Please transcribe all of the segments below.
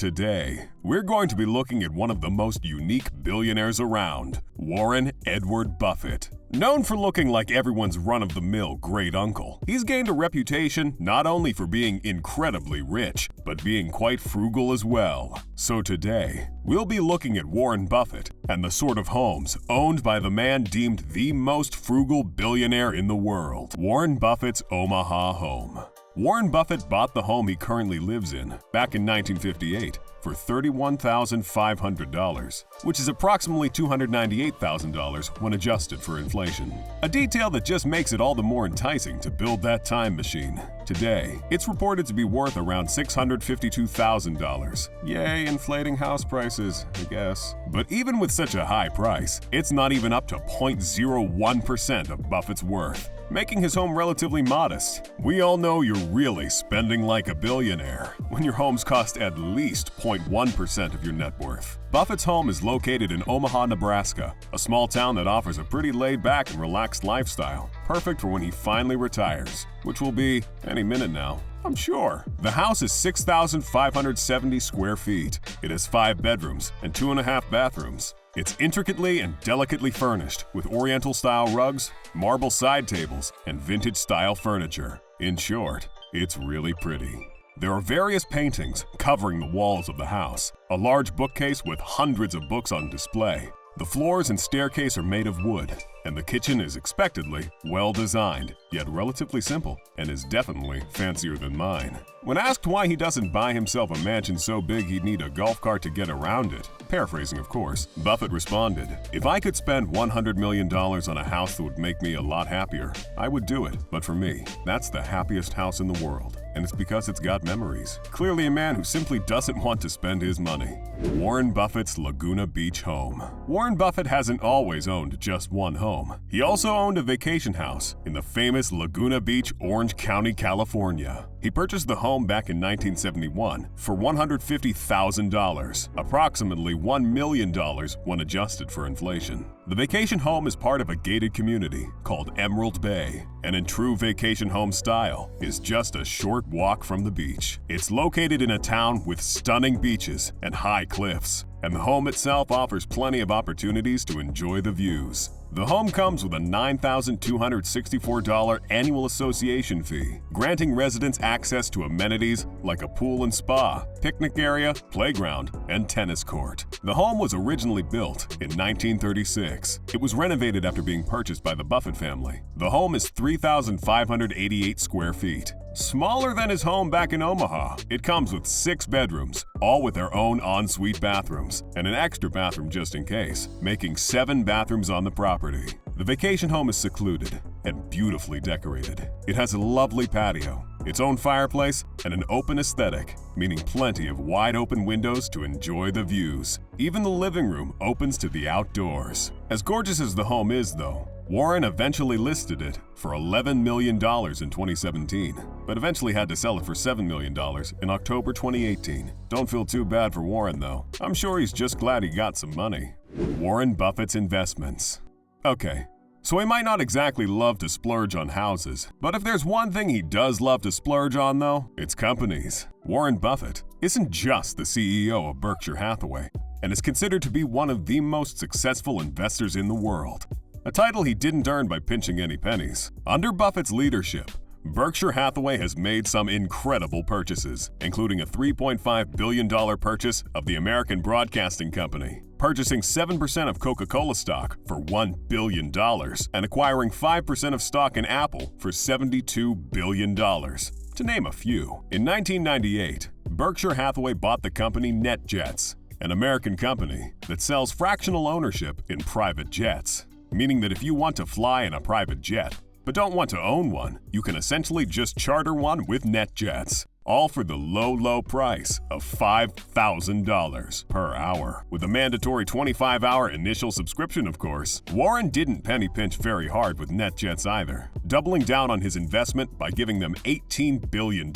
Today, we're going to be looking at one of the most unique billionaires around, Warren Edward Buffett. Known for looking like everyone's run-of-the-mill great uncle, he's gained a reputation not only for being incredibly rich, but being quite frugal as well. So today, we'll be looking at Warren Buffett and the sort of homes owned by the man deemed the most frugal billionaire in the world, Warren Buffett's Omaha home. Warren Buffett bought the home he currently lives in back in 1958 for $31,500, which is approximately $298,000 when adjusted for inflation. A detail that just makes it all the more enticing to build that time machine. Today, it's reported to be worth around $652,000. Yay, inflating house prices, I guess. But even with such a high price, it's not even up to 0.01% of Buffett's worth, making his home relatively modest. We all know you're really spending like a billionaire when your homes cost at least 0.1% of your net worth. Buffett's home is located in Omaha, Nebraska, a small town that offers a pretty laid-back and relaxed lifestyle, perfect for when he finally retires, which will be any minute now, I'm sure. The house is 6,570 square feet. It has 5 bedrooms and 2.5 bathrooms. It's intricately and delicately furnished with Oriental-style rugs, marble side tables, and vintage-style furniture. In short, it's really pretty. There are various paintings covering the walls of the house, a large bookcase with hundreds of books on display. The floors and staircase are made of wood, and the kitchen is expectedly well-designed, yet relatively simple, and is definitely fancier than mine. When asked why he doesn't buy himself a mansion so big he'd need a golf cart to get around it, paraphrasing of course, Buffett responded, "If I could spend $100 million on a house that would make me a lot happier, I would do it. But for me, that's the happiest house in the world. And it's because it's got memories." Clearly a man who simply doesn't want to spend his money. Warren Buffett's Laguna Beach home. Warren Buffett hasn't always owned just one home. He also owned a vacation house in the famous Laguna Beach, Orange County, California. He purchased the home back in 1971 for $150,000, approximately $1 million when adjusted for inflation. The vacation home is part of a gated community called Emerald Bay, and in true vacation home style, is just a short walk from the beach. It's located in a town with stunning beaches and high cliffs, and the home itself offers plenty of opportunities to enjoy the views. The home comes with a $9,264 annual association fee, granting residents access to amenities like a pool and spa, picnic area, playground, and tennis court. The home was originally built in 1936. It was renovated after being purchased by the Buffett family. The home is 3,588 square feet. Smaller than his home back in Omaha, it comes with 6 bedrooms, all with their own ensuite bathrooms, and an extra bathroom just in case, making 7 bathrooms on the property. The vacation home is secluded and beautifully decorated. It has a lovely patio, its own fireplace, and an open aesthetic, meaning plenty of wide-open windows to enjoy the views. Even the living room opens to the outdoors. As gorgeous as the home is, though, Warren eventually listed it for $11 million in 2017, but eventually had to sell it for $7 million in October 2018. Don't feel too bad for Warren, though. I'm sure he's just glad he got some money. Warren Buffett's investments. Okay, so he might not exactly love to splurge on houses, but if there's one thing he does love to splurge on, though, it's companies. Warren Buffett isn't just the CEO of Berkshire Hathaway, and is considered to be one of the most successful investors in the world. A title he didn't earn by pinching any pennies. Under Buffett's leadership, Berkshire Hathaway has made some incredible purchases, including a $3.5 billion purchase of the American Broadcasting Company, purchasing 7% of Coca-Cola stock for $1 billion, and acquiring 5% of stock in Apple for $72 billion, to name a few. In 1998, Berkshire Hathaway bought the company NetJets, an American company that sells fractional ownership in private jets, meaning that if you want to fly in a private jet, but don't want to own one, you can essentially just charter one with NetJets, all for the low price of $5,000 per hour, with a mandatory 25-hour initial subscription, of course. Warren didn't penny pinch very hard with NetJets either, doubling down on his investment by giving them $18 billion,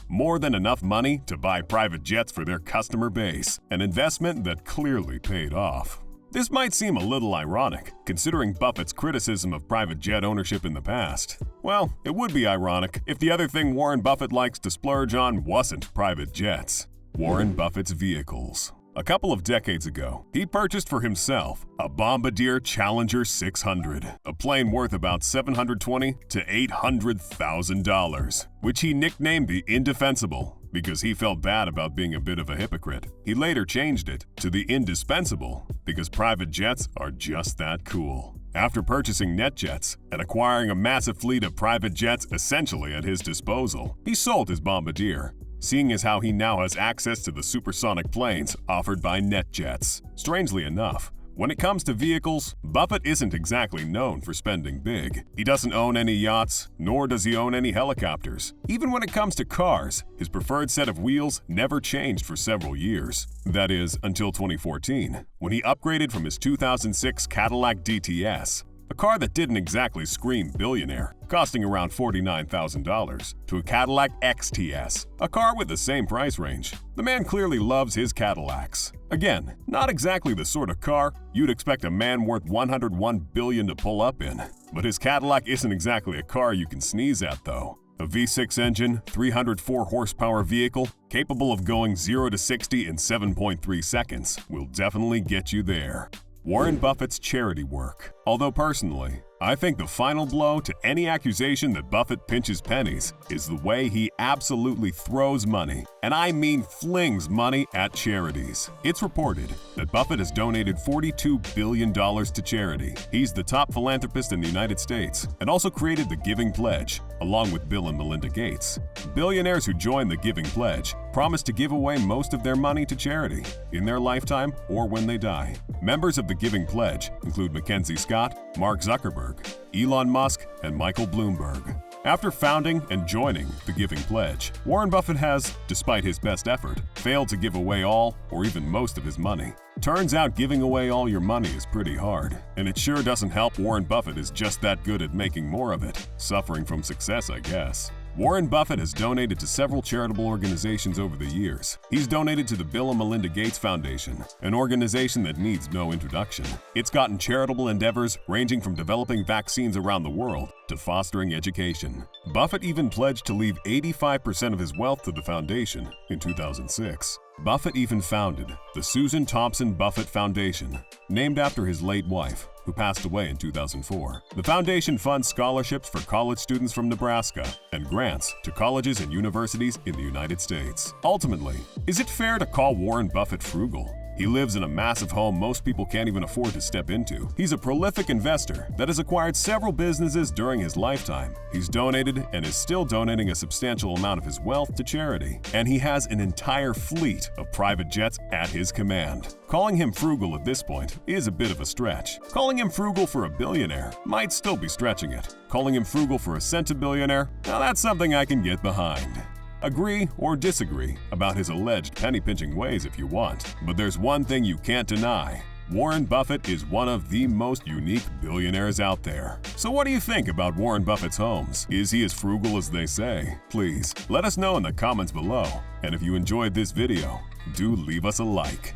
more than enough money to buy private jets for their customer base, an investment that clearly paid off. This might seem a little ironic, considering Buffett's criticism of private jet ownership in the past. Well, it would be ironic if the other thing Warren Buffett likes to splurge on wasn't private jets. Warren Buffett's vehicles. A couple of decades ago, he purchased for himself a Bombardier Challenger 600, a plane worth about $720,000 to $800,000, which he nicknamed the Indefensible because he felt bad about being a bit of a hypocrite. He later changed it to the Indispensable because private jets are just that cool. After purchasing NetJets and acquiring a massive fleet of private jets essentially at his disposal, he sold his Bombardier, seeing as how he now has access to the supersonic planes offered by NetJets. Strangely enough, when it comes to vehicles, Buffett isn't exactly known for spending big. He doesn't own any yachts, nor does he own any helicopters. Even when it comes to cars, his preferred set of wheels never changed for several years. That is, until 2014, when he upgraded from his 2006 Cadillac DTS, a car that didn't exactly scream billionaire, costing around $49,000, to a Cadillac XTS, a car with the same price range. The man clearly loves his Cadillacs. Again, not exactly the sort of car you'd expect a man worth $101 billion to pull up in. But his Cadillac isn't exactly a car you can sneeze at, though. A V6 engine, 304 horsepower vehicle capable of going 0 to 60 in 7.3 seconds will definitely get you there. Warren Buffett's charity work. Although personally, I think the final blow to any accusation that Buffett pinches pennies is the way he absolutely throws money, and I mean flings money at charities. It's reported that Buffett has donated $42 billion to charity. He's the top philanthropist in the United States and also created the Giving Pledge, along with Bill and Melinda Gates. Billionaires who join the Giving Pledge promise to give away most of their money to charity in their lifetime or when they die. Members of the Giving Pledge include Mackenzie Scott, Mark Zuckerberg, Elon Musk, and Michael Bloomberg. After founding and joining the Giving Pledge, Warren Buffett has, despite his best effort, failed to give away all or even most of his money. Turns out giving away all your money is pretty hard, and it sure doesn't help Warren Buffett is just that good at making more of it, suffering from success, I guess. Warren Buffett has donated to several charitable organizations over the years. He's donated to the Bill and Melinda Gates Foundation, an organization that needs no introduction. It's gotten charitable endeavors ranging from developing vaccines around the world to fostering education. Buffett even pledged to leave 85% of his wealth to the foundation in 2006. Buffett even founded the Susan Thompson Buffett Foundation, named after his late wife, who passed away in 2004. The foundation funds scholarships for college students from Nebraska and grants to colleges and universities in the United States. Ultimately, is it fair to call Warren Buffett frugal? He lives in a massive home most people can't even afford to step into. He's a prolific investor that has acquired several businesses during his lifetime. He's donated and is still donating a substantial amount of his wealth to charity. And he has an entire fleet of private jets at his command. Calling him frugal at this point is a bit of a stretch. Calling him frugal for a billionaire might still be stretching it. Calling him frugal for a centibillionaire, now that's something I can get behind. Agree or disagree about his alleged penny-pinching ways if you want, but there's one thing you can't deny. Warren Buffett is one of the most unique billionaires out there. So what do you think about Warren Buffett's homes? Is he as frugal as they say? Please, let us know in the comments below. And if you enjoyed this video, do leave us a like.